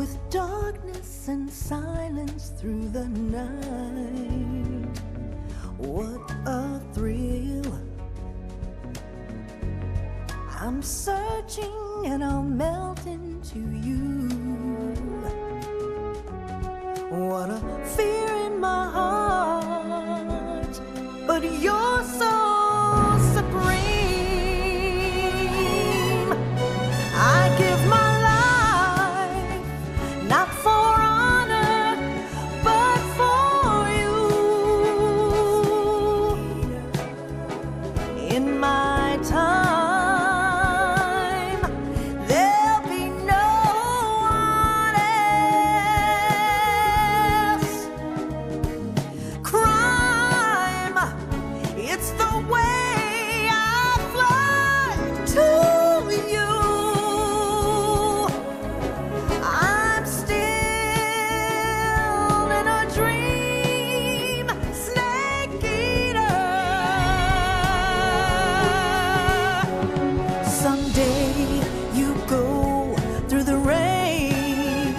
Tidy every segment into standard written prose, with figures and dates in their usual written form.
with darkness and silence through the night. What a thrill. I'm searching and I'll melt into you. What a fear in my heart, but you're so supreme. I give my life, not for honor, but for you. In my time, there'll be no one else. Crime, it's the way I fly to you. I'm still in a dream, snake eater. Someday you go through the rain,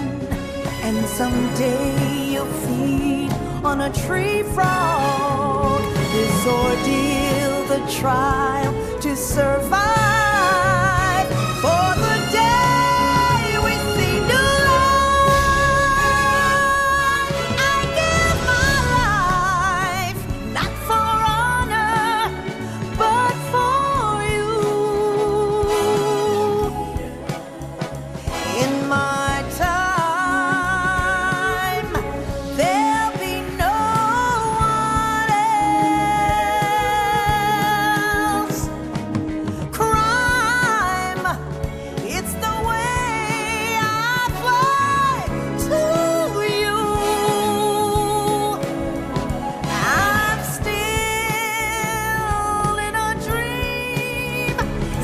and someday you'll feed on a tree frog. This ordeal, the trial to survive, for the day we see new light. I give my life, not for honor, but for you. In my time, there'll be no one else. Crime, it's the way I fly to you. I'm still in a dream,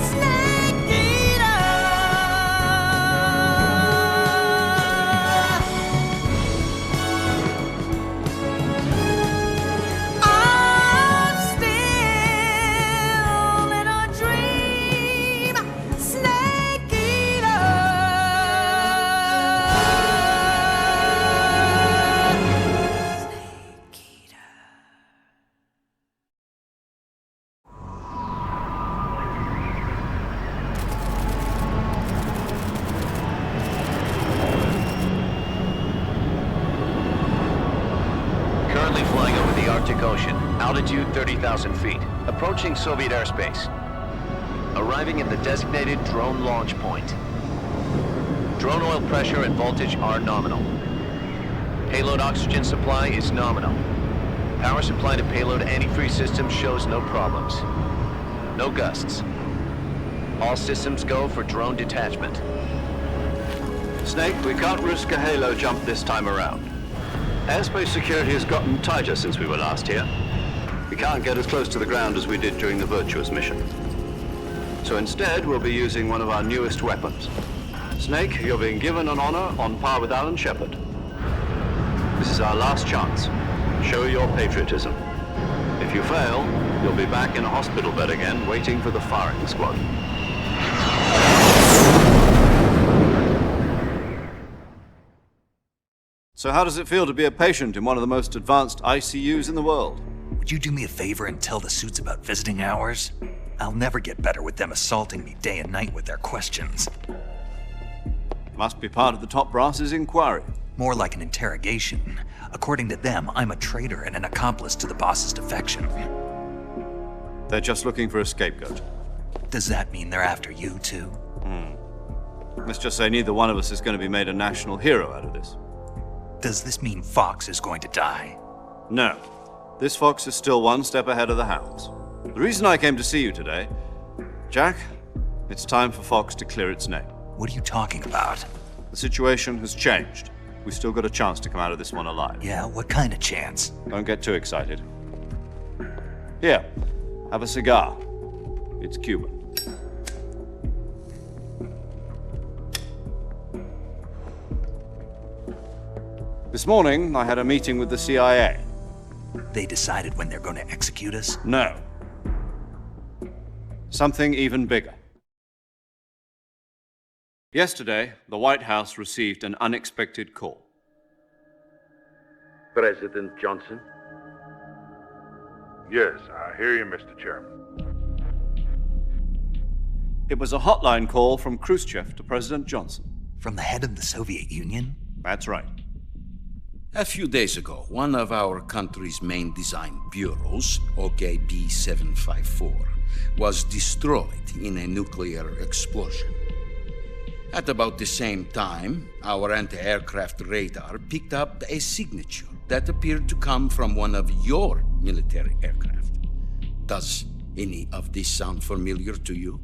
snake eater. I'm still in a dream, snake eater. Snake eater. Currently flying over the Arctic Ocean, altitude 30,000 feet, approaching Soviet airspace. Arriving at the designated drone launch point. Drone oil pressure and voltage are nominal. Payload oxygen supply is nominal. Power supply to payload antifreeze system shows no problems. No gusts. All systems go for drone detachment. Snake, we can't risk a halo jump this time around. Airspace security has gotten tighter since we were last here. We can't get as close to the ground as we did during the Virtuous mission. So instead, we'll be using one of our newest weapons. Snake, you're being given an honor on par with Alan Shepard. This is our last chance. Show your patriotism. If you fail, you'll be back in a hospital bed again, waiting for the firing squad. So how does it feel to be a patient in one of the most advanced ICUs in the world? Would you do me a favor and tell the suits about visiting hours? I'll never get better with them assaulting me day and night with their questions. Must be part of the top brass's inquiry. More like an interrogation. According to them, I'm a traitor and an accomplice to the boss's defection. They're just looking for a scapegoat. Does that mean they're after you too? Let's just say neither one of us is going to be made a national hero out of this. Does this mean Fox is going to die? No. This fox is still one step ahead of the hounds. The reason I came to see you today, Jack, it's time for Fox to clear its name. What are you talking about? The situation has changed. We've still got a chance to come out of this one alive. Yeah, what kind of chance? Don't get too excited. Here, have a cigar. It's Cuban. This morning, I had a meeting with the CIA. They decided when they're going to execute us? No. Something even bigger. Yesterday, the White House received an unexpected call. President Johnson? Yes, I hear you, Mr. Chairman. It was a hotline call from Khrushchev to President Johnson. From the head of the Soviet Union? That's right. A few days ago, one of our country's main design bureaus, OKB 754, was destroyed in a nuclear explosion. At about the same time, our anti-aircraft radar picked up a signature that appeared to come from one of your military aircraft. Does any of this sound familiar to you?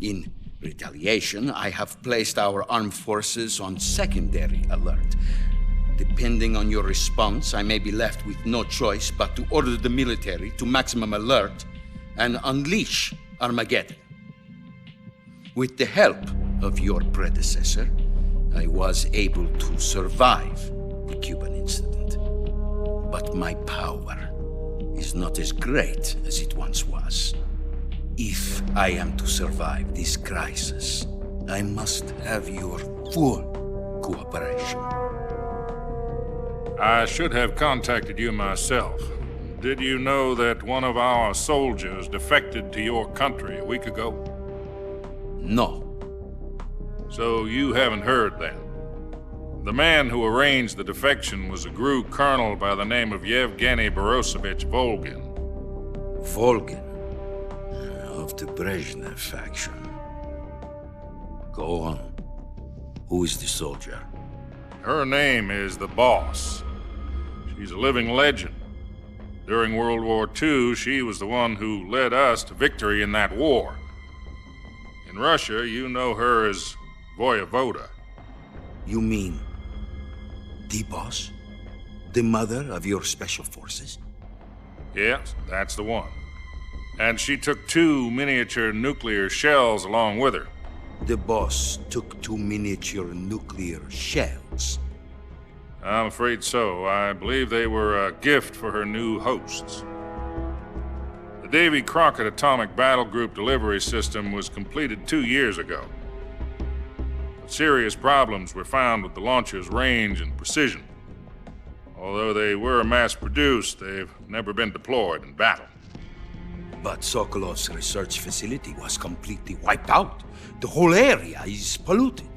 In retaliation, I have placed our armed forces on secondary alert. Depending on your response, I may be left with no choice but to order the military to maximum alert and unleash Armageddon. With the help of your predecessor, I was able to survive the Cuban incident. But my power is not as great as it once was. If I am to survive this crisis, I must have your full cooperation. I should have contacted you myself. Did you know that one of our soldiers defected to your country a week ago? No. So you haven't heard then. The man who arranged the defection was a GRU colonel by the name of Yevgeny Borosovich Volgin. Volgin, of the Brezhnev faction. Go on. Who is the soldier? Her name is the Boss. She's a living legend. During World War II, she was the one who led us to victory in that war. In Russia, you know her as Voyevoda. You mean the boss? The mother of your special forces? Yes, that's the one. And she took 2 miniature nuclear shells along with her. The boss took 2 miniature nuclear shells. I'm afraid so. I believe they were a gift for her new hosts. The Davy Crockett Atomic Battle Group delivery system was completed 2 years ago. But serious problems were found with the launcher's range and precision. Although they were mass-produced, they've never been deployed in battle. But Sokolov's research facility was completely wiped out. The whole area is polluted.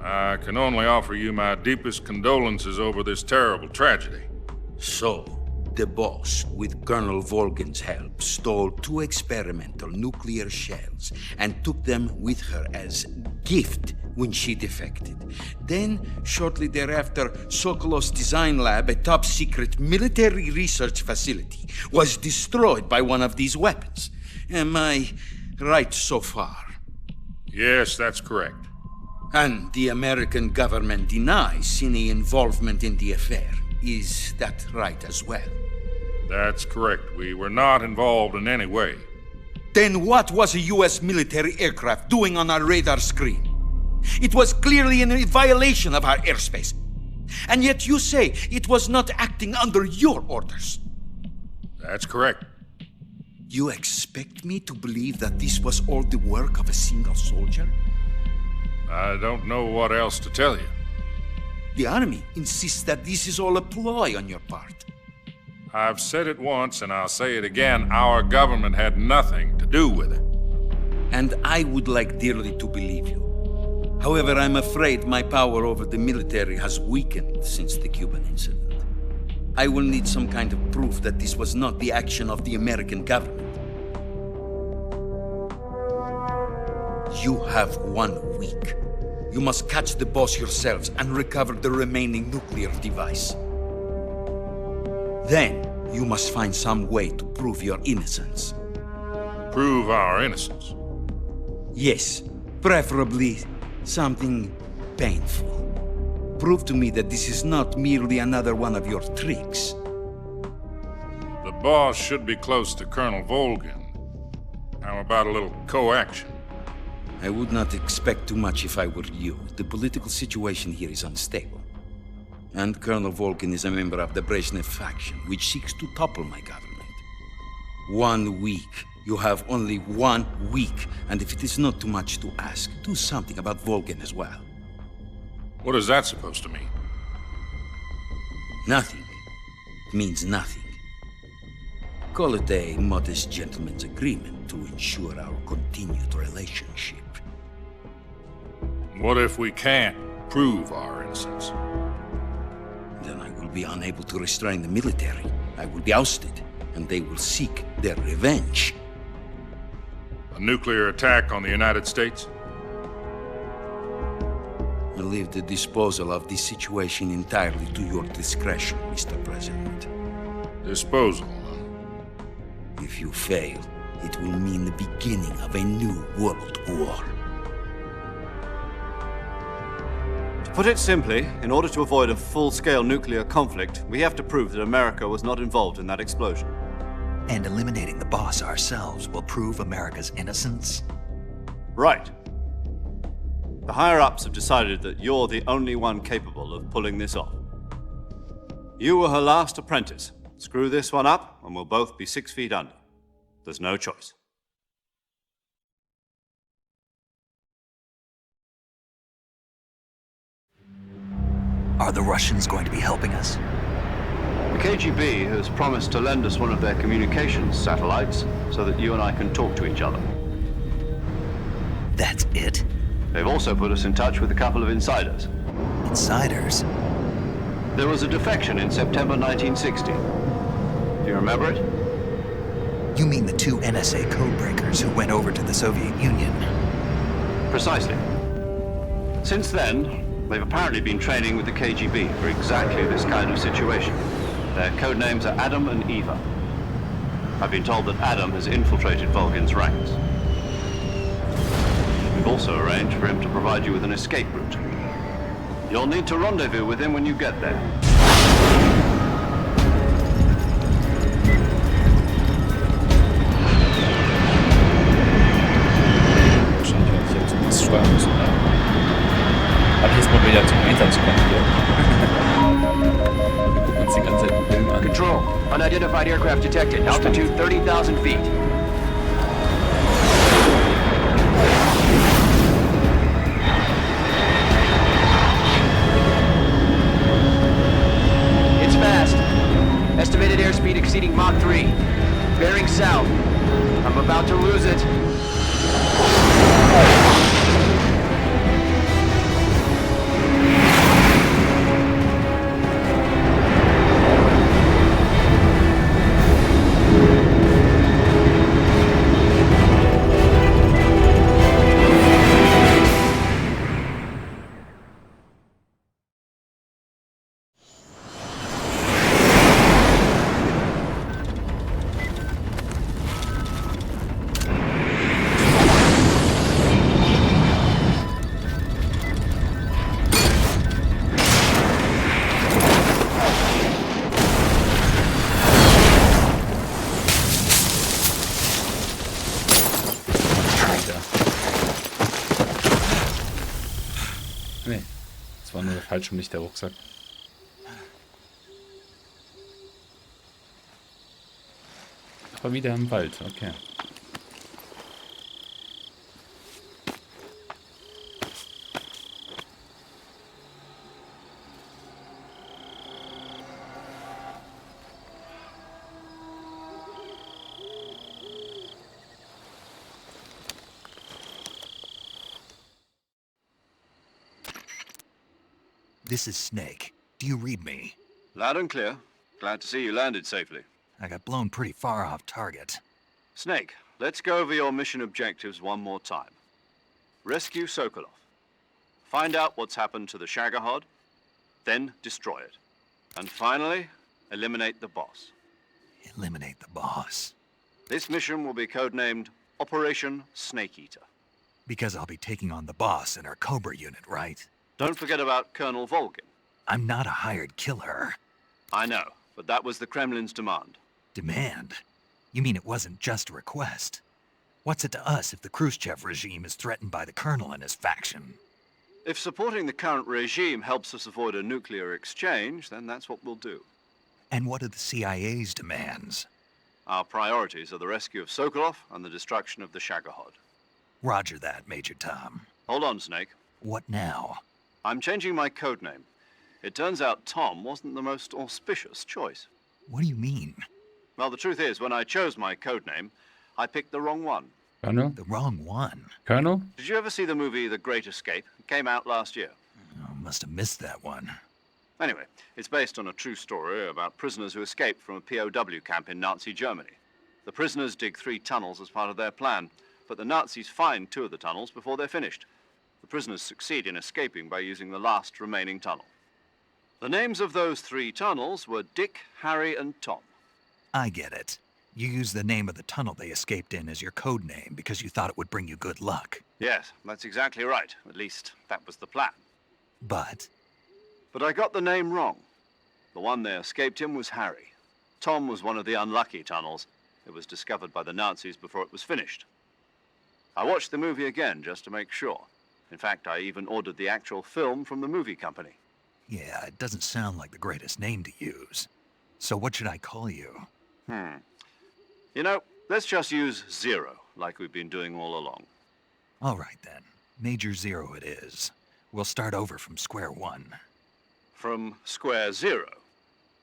I can only offer you my deepest condolences over this terrible tragedy. So, the boss, with Colonel Volgin's help, stole 2 experimental nuclear shells and took them with her as gift when she defected. Then, shortly thereafter, Sokolov's design lab, a top-secret military research facility, was destroyed by one of these weapons. Am I right so far? Yes, that's correct. And the American government denies any involvement in the affair. Is that right as well? That's correct. We were not involved in any way. Then what was a U.S. military aircraft doing on our radar screen? It was clearly in violation of our airspace. And yet you say it was not acting under your orders. That's correct. You expect me to believe that this was all the work of a single soldier? I don't know what else to tell you. The army insists that this is all a ploy on your part. I've said it once and I'll say it again. Our government had nothing to do with it. And I would like dearly to believe you. However, I'm afraid my power over the military has weakened since the Cuban incident. I will need some kind of proof that this was not the action of the American government. You have 1 week. You must catch the boss yourselves and recover the remaining nuclear device. Then, you must find some way to prove your innocence. Prove our innocence? Yes, preferably something painful. Prove to me that this is not merely another one of your tricks. The boss should be close to Colonel Volgin. How about a little co-action? I would not expect too much if I were you. The political situation here is unstable. And Colonel Volgin is a member of the Brezhnev faction, which seeks to topple my government. 1 week You have only 1 week, and if it is not too much to ask, do something about Volgin as well. What is that supposed to mean? Nothing. It means nothing. Call it a modest gentleman's agreement to ensure our continued relationship. What if we can't prove our innocence? Then I will be unable to restrain the military. I will be ousted, and they will seek their revenge. A nuclear attack on the United States? I leave the disposal of this situation entirely to your discretion, Mr. President. Disposal, If you fail, it will mean the beginning of a new world war. To put it simply, in order to avoid a full-scale nuclear conflict, we have to prove that America was not involved in that explosion. And eliminating the boss ourselves will prove America's innocence? Right. The higher-ups have decided that you're the only one capable of pulling this off. You were her last apprentice. Screw this one up, and we'll both be 6 feet under. There's no choice. Are the Russians going to be helping us? The KGB has promised to lend us one of their communications satellites so that you and I can talk to each other. That's it? They've also put us in touch with a couple of insiders. Insiders? There was a defection in September 1960. Do you remember it? You mean the 2 NSA codebreakers who went over to the Soviet Union? Precisely. Since then, they've apparently been training with the KGB for exactly this kind of situation. Their code names are Adam and Eva. I've been told that Adam has infiltrated Volgin's ranks. We've also arranged for him to provide you with an escape route. You'll need to rendezvous with him when you get there. Wahrscheinlich, wenn ich jetzt was schreiben muss, ne? Aber jetzt mal wieder zum Einsatz kommen hier. Wir gucken uns die ganze Zeit einen Film an. Control, unidentified aircraft detected. Altitude 30,000 feet. It's fast. Estimated airspeed exceeding Mach 3. Bearing south. I'm about to lose it. Nee, das war nur falsch um nicht der Rucksack. Aber wieder im Wald, okay. This is Snake. Do you read me? Loud and clear. Glad to see you landed safely. I got blown pretty far off target. Snake, let's go over your mission objectives one more time. Rescue Sokolov. Find out what's happened to the Shagohod, then destroy it. And finally, eliminate the boss. Eliminate the boss. This mission will be codenamed Operation Snake Eater. Because I'll be taking on the boss in our Cobra unit, right? Don't forget about Colonel Volgin. I'm not a hired killer. I know, but that was the Kremlin's demand. Demand? You mean it wasn't just a request? What's it to us if the Khrushchev regime is threatened by the Colonel and his faction? If supporting the current regime helps us avoid a nuclear exchange, then that's what we'll do. And what are the CIA's demands? Our priorities are the rescue of Sokolov and the destruction of the Shagohod. Roger that, Major Tom. Hold on, Snake. What now? I'm changing my code name. It turns out Tom wasn't the most auspicious choice. What do you mean? Well, the truth is, when I chose my code name, I picked the wrong one. Colonel? The wrong one. Colonel? Did you ever see the movie The Great Escape? It came out last year. Oh, must have missed that one. Anyway, it's based on a true story about prisoners who escaped from a POW camp in Nazi Germany. The prisoners dig 3 tunnels as part of their plan, but the Nazis find 2 of the tunnels before they're finished. The prisoners succeed in escaping by using the last remaining tunnel. The names of those 3 tunnels were Dick, Harry, and Tom. I get it. You used the name of the tunnel they escaped in as your code name because you thought it would bring you good luck. Yes, that's exactly right. At least, that was the plan. But But I got the name wrong. The one they escaped in was Harry. Tom was one of the unlucky tunnels. It was discovered by the Nazis before it was finished. I watched the movie again just to make sure. In fact, I even ordered the actual film from the movie company. yeah, it doesn't sound like the greatest name to use. So what should I call you? You know, let's just use Zero, like we've been doing all along. All right then. Major Zero it is. We'll start over from square one. From square 0.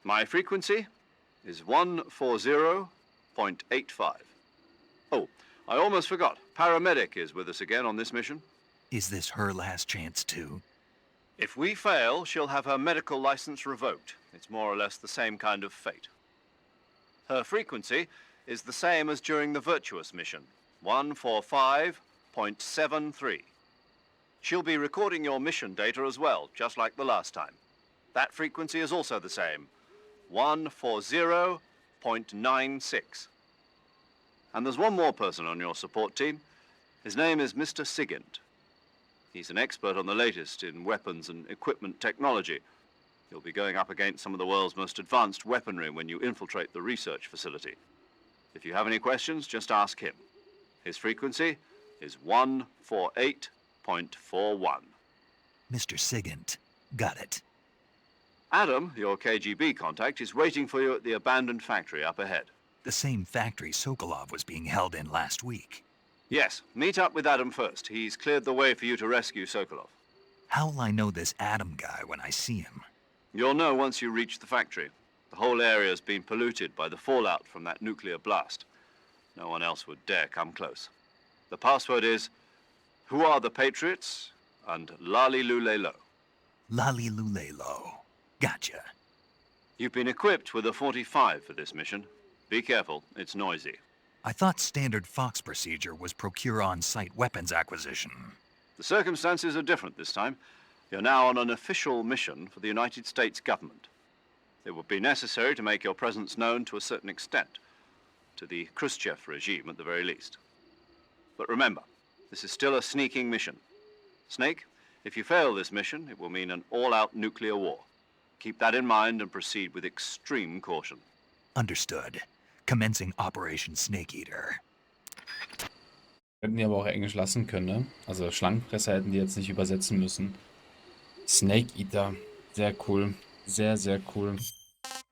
My frequency is 140.85. Oh, I almost forgot. Paramedic is with us again on this mission. Is this her last chance too? If we fail, she'll have her medical license revoked. It's more or less the same kind of fate. Her frequency is the same as during the Virtuous mission, 145.73. She'll be recording your mission data as well, just like the last time. That frequency is also the same, 140.96. And there's one more person on your support team. His name is Mr. Sigint. He's an expert on the latest in weapons and equipment technology. You'll be going up against some of the world's most advanced weaponry when you infiltrate the research facility. If you have any questions, just ask him. His frequency is 148.41. Mr. Sigint. Got it. Adam, your KGB contact, is waiting for you at the abandoned factory up ahead. The same factory Sokolov was being held in last week. Yes, meet up with Adam first. He's cleared the way for you to rescue Sokolov. How'll I know this Adam guy when I see him? You'll know once you reach the factory. The whole area's been polluted by the fallout from that nuclear blast. No one else would dare come close. The password is, "Who are the Patriots?" and "Lali Lule Lo." Lali Lulelo. Gotcha. You've been equipped with a 45 for this mission. Be careful, it's noisy. I thought standard Fox procedure was procure on-site weapons acquisition. The circumstances are different this time. You're now on an official mission for the United States government. It would be necessary to make your presence known to a certain extent, to the Khrushchev regime at the very least. But remember, this is still a sneaking mission. Snake, if you fail this mission, it will mean an all-out nuclear war. Keep that in mind and proceed with extreme caution. Understood. Commencing Operation Snake Eater. Hätten die aber auch Englisch lassen können, ne? Also Schlangenfresser hätten die jetzt nicht übersetzen müssen. Snake Eater. Sehr cool. Sehr, sehr cool.